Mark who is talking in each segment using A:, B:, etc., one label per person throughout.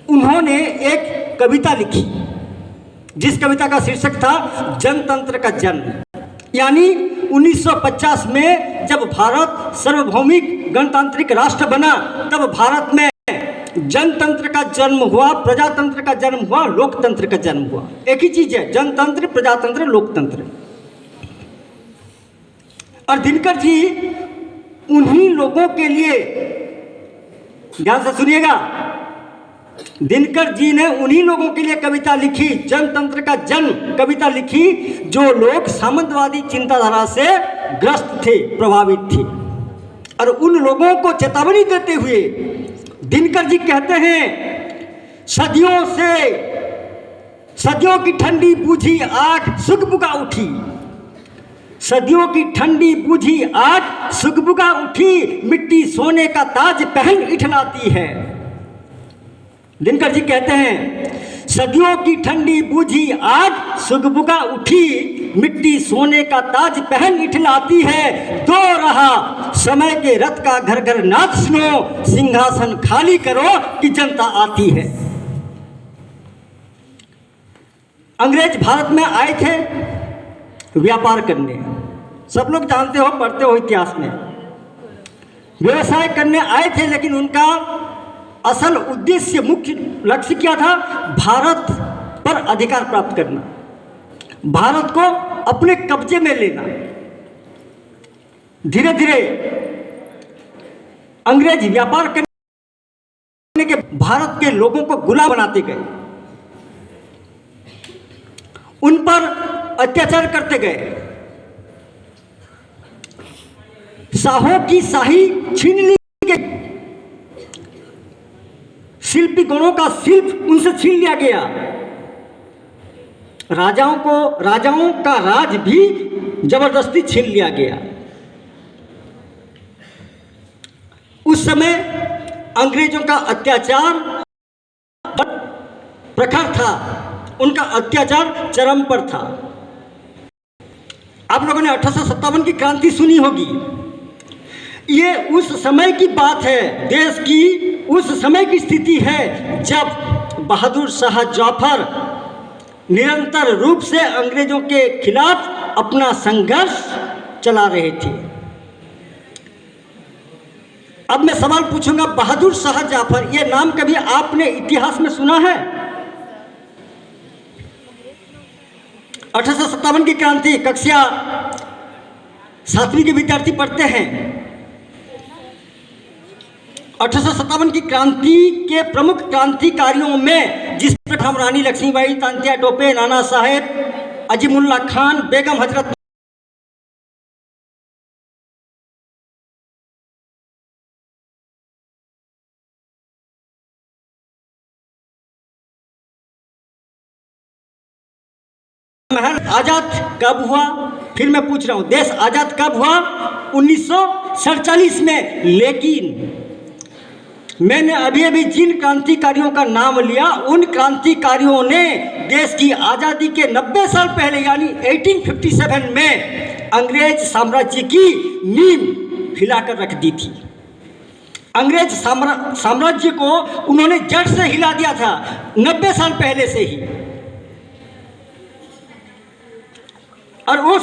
A: उन्होंने एक कविता लिखी जिस कविता का शीर्षक था जनतंत्र का जन्म। यानी 1950 में जब भारत सार्वभौमिक गणतांत्रिक राष्ट्र बना तब भारत में जनतंत्र का जन्म हुआ, प्रजातंत्र का जन्म हुआ, लोकतंत्र का जन्म हुआ। एक ही चीज है, जनतंत्र, प्रजातंत्र, लोकतंत्र। और दिनकर जी उन्हीं लोगों के लिए, ध्यान से सुनिएगा, दिनकर जी ने उन्हीं लोगों के लिए कविता लिखी, जनतंत्र का जन्म कविता लिखी, जो लोग सामंतवादी चिंताधारा से ग्रस्त थे, प्रभावित थे। और उन लोगों को चेतावनी देते हुए दिनकर जी कहते हैं, सदियों की ठंडी बूझी आग सुगबुगा उठी, सदियों की ठंडी बूझी आग सुगबुगा उठी, मिट्टी सोने का ताज पहन इठलाती है। दिनकर जी कहते हैं, सदियों की ठंडी बूझी आग सुगबुगा उठी, मिट्टी सोने का ताज पहन इठलाती है। दो रहा समय के रथ का घर घर नाच सुनो, सिंहासन खाली करो कि जनता आती है। अंग्रेज भारत में आए थे व्यापार करने, सब लोग जानते हो, पढ़ते हो इतिहास में, व्यवसाय करने आए थे। लेकिन उनका असल उद्देश्य, मुख्य लक्ष्य क्या था? भारत पर अधिकार प्राप्त करना, भारत को अपने कब्जे में लेना। धीरे धीरे अंग्रेज व्यापार करने के भारत के लोगों को गुलाम बनाते गए, उन पर अत्याचार करते गए, शाहों की शाही छीन ली गई, शिल्पी गणों का शिल्प उनसे छीन लिया गया, राजाओं का राज भी जबरदस्ती छीन लिया गया। उस समय अंग्रेजों का अत्याचार प्रखर था, उनका अत्याचार चरम पर था। आप लोगों ने 1857 की क्रांति सुनी होगी। ये उस समय की बात है, देश की उस समय की स्थिति है जब बहादुर शाह जफर निरंतर रूप से अंग्रेजों के खिलाफ अपना संघर्ष चला रहे थे। अब मैं सवाल पूछूंगा, बहादुर शाह जफर, ये नाम कभी आपने इतिहास में सुना है? 1857 की क्रांति कक्षा 7वीं के विद्यार्थी पढ़ते हैं। 1857 की क्रांति के प्रमुख क्रांतिकारियों में, जिस पर हम रानी लक्ष्मीबाई, तांत्या टोपे, नाना साहेब, अजीमुल्ला खान, बेगम हजरत महल आजाद कब हुआ? फिर मैं पूछ रहा हूं, देश आजाद कब हुआ? 1947 में। लेकिन मैंने अभी जिन क्रांतिकारियों का नाम लिया, उन क्रांतिकारियों ने देश की आज़ादी के 90 साल पहले यानी 1857 में अंग्रेज साम्राज्य की नींव हिलाकर रख दी थी। अंग्रेज साम्राज्य को उन्होंने जड़ से हिला दिया था 90 साल पहले से ही। और उस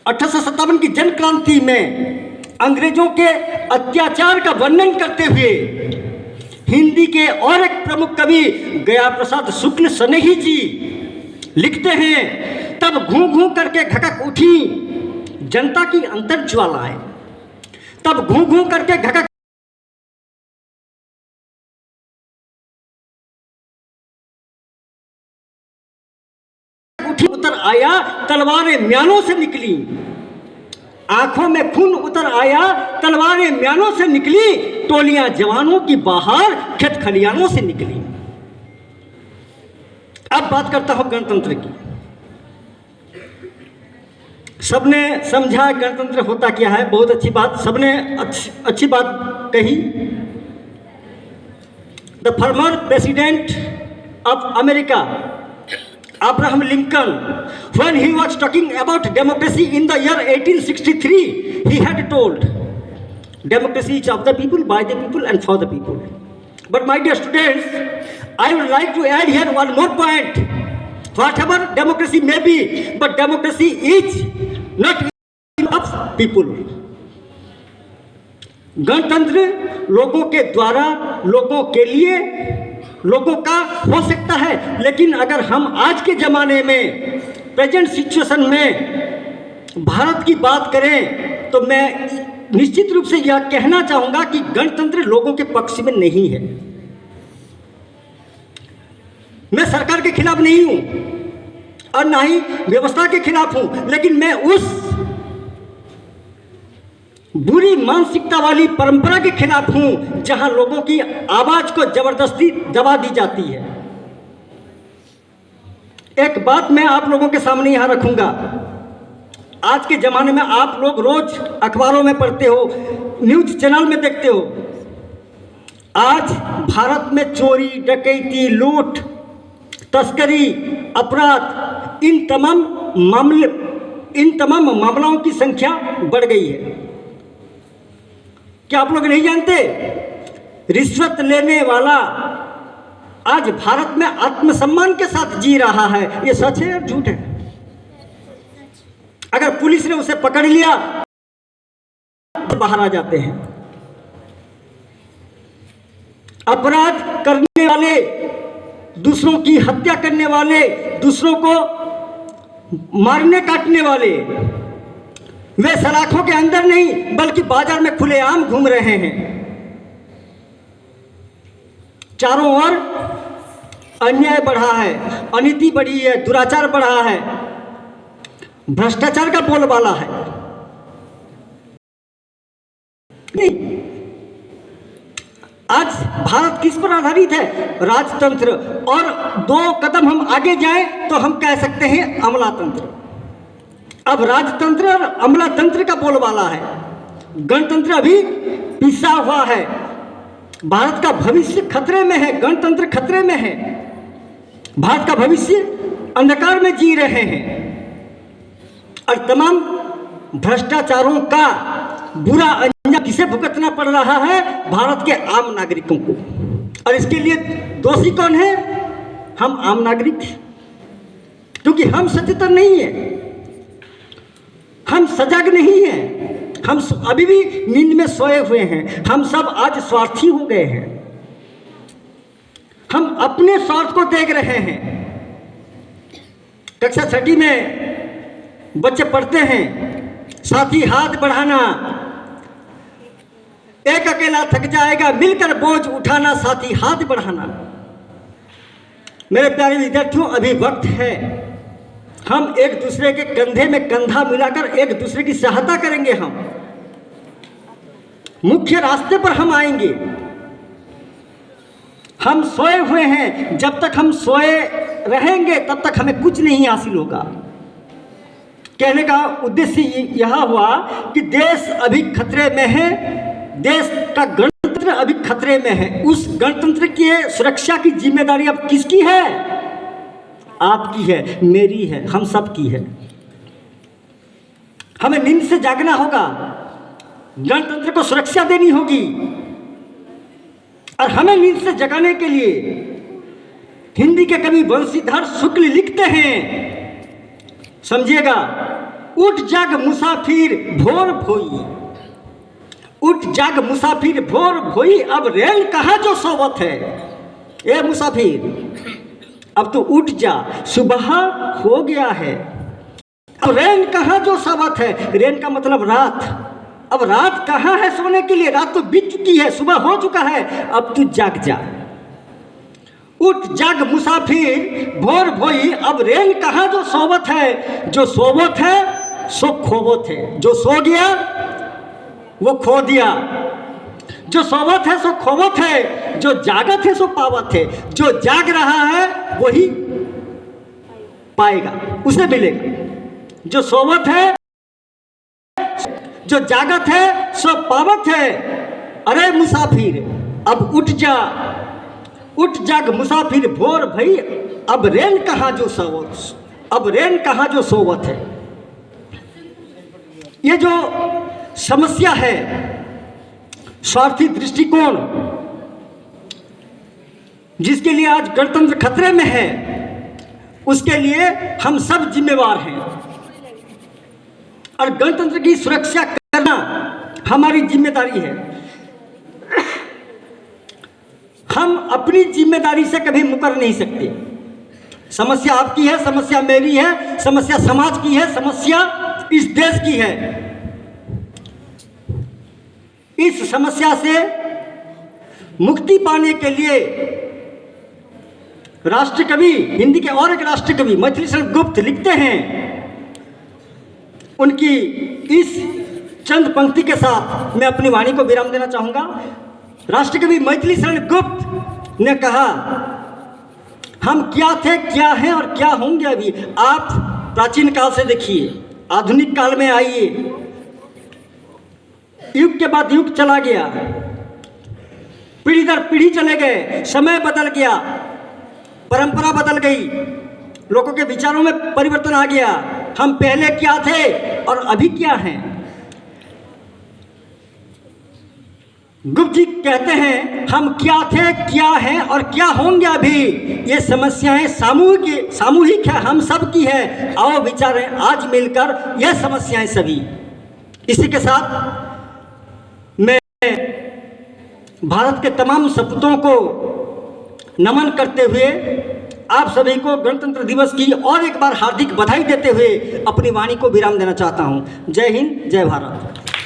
A: 1857 की जन क्रांति में अंग्रेजों के अत्याचार का वर्णन करते हुए हिंदी के और एक प्रमुख कवि गया प्रसाद शुक्ल सनेही जी लिखते हैं, तब घूं घूं करके घटक उठी जनता की अंतर ज्वालाएं, तब घूं घूं करके घटक उठी, उतर आया तलवारें म्यानों से निकली, आंखों में खून उतर आया तलवारें म्यानों से निकली, टोलियां जवानों की बाहर खेत खलियानों से निकली। अब बात करता हूं गणतंत्र की। सबने समझा गणतंत्र होता क्या है, बहुत अच्छी बात, सबने अच्छी बात कही। The former president of America Abraham Lincoln, when he was talking about democracy in the year 1863, he had told, democracy is of the people, by the people and for the people. But my dear students, I would like to add here one more point. Whatever democracy may be, but democracy is not of people. गणतंत्र लोगों के द्वारा, लोगों के लिए, लोगों का हो सकता है, लेकिन अगर हम आज के ज़माने में, प्रेजेंट सिचुएशन में भारत की बात करें तो मैं निश्चित रूप से यह कहना चाहूँगा कि गणतंत्र लोगों के पक्ष में नहीं है। मैं सरकार के खिलाफ नहीं हूँ और ना ही व्यवस्था के खिलाफ हूँ, लेकिन मैं उस बुरी मानसिकता वाली परंपरा के खिलाफ हूं जहां लोगों की आवाज को जबरदस्ती दबा दी जाती है। एक बात मैं आप लोगों के सामने यहां रखूंगा। आज के ज़माने में आप लोग रोज अखबारों में पढ़ते हो, न्यूज़ चैनल में देखते हो, आज भारत में चोरी, डकैती, लूट, तस्करी, अपराध, इन तमाम मामलों की संख्या बढ़ गई है। क्या आप लोग नहीं जानते? रिश्वत लेने वाला आज भारत में आत्मसम्मान के साथ जी रहा है। ये सच है या झूठ है? अगर पुलिस ने उसे पकड़ लिया तो बाहर आ जाते हैं। अपराध करने वाले, दूसरों की हत्या करने वाले, दूसरों को मारने काटने वाले, वे सलाखों के अंदर नहीं बल्कि बाजार में खुलेआम घूम रहे हैं। चारों ओर अन्याय बढ़ा है, अनीति बढ़ी है, दुराचार बढ़ा है, भ्रष्टाचार का बोलबाला है। नहीं, आज भारत किस पर आधारित है? राजतंत्र। और 2 कदम हम आगे जाएं तो हम कह सकते हैं अमलातंत्र। अब राजतंत्र और अमलातंत्र का बोलबाला है। गणतंत्र अभी पिसा हुआ है। भारत का भविष्य खतरे में है, गणतंत्र खतरे में है। भारत का भविष्य अंधकार में जी रहे हैं और तमाम भ्रष्टाचारों का बुरा अंजाम किसे भुगतना पड़ रहा है? भारत के आम नागरिकों को। और इसके लिए दोषी कौन है? हम आम नागरिक, क्योंकि हम सचेतन नहीं है, हम सजग नहीं हैं, हम अभी भी नींद में सोए हुए हैं। हम सब आज स्वार्थी हो गए हैं। हम अपने स्वार्थ को देख रहे हैं। कक्षा 6 में बच्चे पढ़ते हैं, साथी हाथ बढ़ाना, एक अकेला थक जाएगा, मिलकर बोझ उठाना, साथी हाथ बढ़ाना। मेरे प्यारे विद्यार्थियों, अभी वक्त है, हम एक दूसरे के कंधे में कंधा मिलाकर एक दूसरे की सहायता करेंगे। हम मुख्य रास्ते पर हम आएंगे। हम सोए हुए हैं, जब तक हम सोए रहेंगे तब तक हमें कुछ नहीं हासिल होगा। कहने का उद्देश्य यह हुआ कि देश अभी खतरे में है, देश का गणतंत्र अभी खतरे में है। उस गणतंत्र की सुरक्षा की जिम्मेदारी अब किसकी है? आपकी है, मेरी है, हम सब की है। हमें नींद से जागना होगा, गणतंत्र को सुरक्षा देनी होगी। और हमें नींद से जगाने के लिए हिंदी के कवि बंशीधर शुक्ल लिखते हैं, समझिएगा, उठ जाग मुसाफिर भोर भोई, उठ जाग मुसाफिर भोर भोई, अब रेल कहाँ जो सोवत है। ए मुसाफिर, अब तो उठ जा, सुबह हो गया है। अब रेन कहाँ जो सोवत है, रेन का मतलब रात। अब रात कहाँ है सोने के लिए? रात तो बीत चुकी है, सुबह हो चुका है, अब तू जाग जा। उठ जाग मुसाफिर भोर भोई, अब रेन कहाँ जो सोवत है। जो सोवत है सो खोवत है, जो सो गया वो खो दिया। जो सोवत है सो खोवत है, जो जागत है सो पावत है। जो जाग रहा है वही पाएगा, उसे मिलेगा। जो सोवत है, जो जागत है सो पावत है। अरे मुसाफिर अब उठ जा, उठ जाग मुसाफिर भोर भई, अब रेन कहाँ जो सोवत, अब रेन कहाँ जो सोवत है। ये जो समस्या है, स्वार्थी दृष्टिकोण, जिसके लिए आज गणतंत्र खतरे में है, उसके लिए हम सब जिम्मेवार हैं और गणतंत्र की सुरक्षा करना हमारी जिम्मेदारी है। हम अपनी जिम्मेदारी से कभी मुकर नहीं सकते। समस्या आपकी है, समस्या मेरी है, समस्या समाज की है, समस्या इस देश की है। इस समस्या से मुक्ति पाने के लिए राष्ट्रकवि, हिंदी के और एक राष्ट्रकवि मैथिली शरण गुप्त लिखते हैं। उनकी इस चंद पंक्ति के साथ मैं अपनी वाणी को विराम देना चाहूंगा। राष्ट्रकवि मैथिली शरण गुप्त ने कहा, हम क्या थे, क्या हैं और क्या होंगे। अभी आप प्राचीन काल से देखिए, आधुनिक काल में आइए, युग के बाद युग चला गया, पीढ़ी दर पीढ़ी चले गए, समय बदल गया, परंपरा बदल गई, लोगों के विचारों में परिवर्तन आ गया। हम पहले क्या थे और अभी क्या हैं। गुप्त जी कहते हैं, हम क्या थे, क्या हैं और क्या होंगे अभी। ये समस्याएं सामूहिक है, हम सब की है। आओ विचारें आज मिलकर यह समस्याएं सभी। इसी के साथ मैं भारत के तमाम सपूतों को नमन करते हुए आप सभी को गणतंत्र दिवस की और एक बार हार्दिक बधाई देते हुए अपनी वाणी को विराम देना चाहता हूं। जय हिंद, जय भारत।